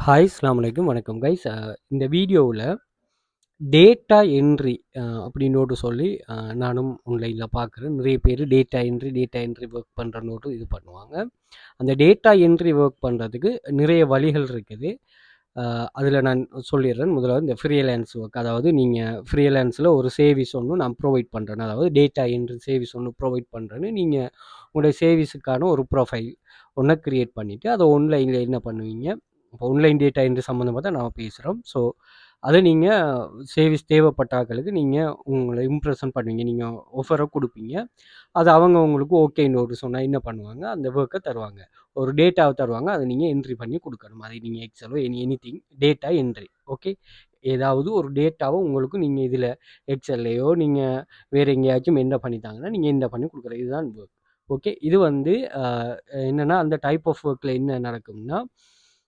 Hi அஸ்ஸலாமு அலைக்கும் வணக்கம் கைஸ். இந்த வீடியோவில் டேட்டா என்ட்ரி அப்படின்னோட்டு சொல்லி நானும் ஆன்லைனில் பார்க்குறேன். நிறைய பேர் டேட்டா என்ட்ரி ஒர்க் பண்ணுற நோட்டு இது பண்ணுவாங்க. அந்த டேட்டா என்ட்ரி ஒர்க் பண்ணுறதுக்கு நிறைய வழிகள் இருக்குது. அதில் நான் சொல்லிடுறேன். முதல்ல இந்த ஃப்ரீலான்ஸ் ஒர்க், அதாவது நீங்கள் ஃப்ரீலான்ஸில் ஒரு சர்வீஸ் ஒன்று நான் ப்ரொவைட் பண்ணுறேன், அதாவது டேட்டா என்ட்ரி சர்வீஸ் ஒன்று ப்ரொவைட் பண்ணுறேன்னு நீங்கள் உங்களுடைய சர்வீஸுக்கான ஒரு ப்ரொஃபைல் ஒன்றை க்ரியேட் பண்ணிவிட்டு அதை ஆன்லைனில் என்ன பண்ணுவீங்க, இப்போ ஆன்லைன் டேட்டா என்ட்ரி சம்மந்தமாக தான் நம்ம பேசுகிறோம். ஸோ அதை நீங்கள் சர்வீஸ் தேவைப்பட்டாக்களுக்கு நீங்கள் உங்களை இம்ப்ரெஷன் பண்ணுவீங்க, நீங்கள் ஆஃபரை கொடுப்பீங்க. அது அவங்க உங்களுக்கு ஓகேன்னு ஒரு சொன்னால் என்ன பண்ணுவாங்க, அந்த ஒர்க்கை தருவாங்க, ஒரு டேட்டாவை தருவாங்க, அதை நீங்கள் என்ட்ரி பண்ணி கொடுக்கணும். அதை நீங்கள் எக்ஸலோ எனிதிங் டேட்டா என்ட்ரி. ஓகே, ஏதாவது ஒரு டேட்டாவை உங்களுக்கு நீங்கள் இதில் எக்ஸல்லையோ நீங்கள் வேறு எங்கேயாச்சும் என்ன பண்ணித்தாங்கன்னா நீங்கள் என்ன பண்ணி கொடுக்குற, இதுதான் ஒர்க். ஓகே, இது வந்து என்னென்னா அந்த டைப் ஆஃப் ஒர்க்கில் என்ன நடக்கும்னா,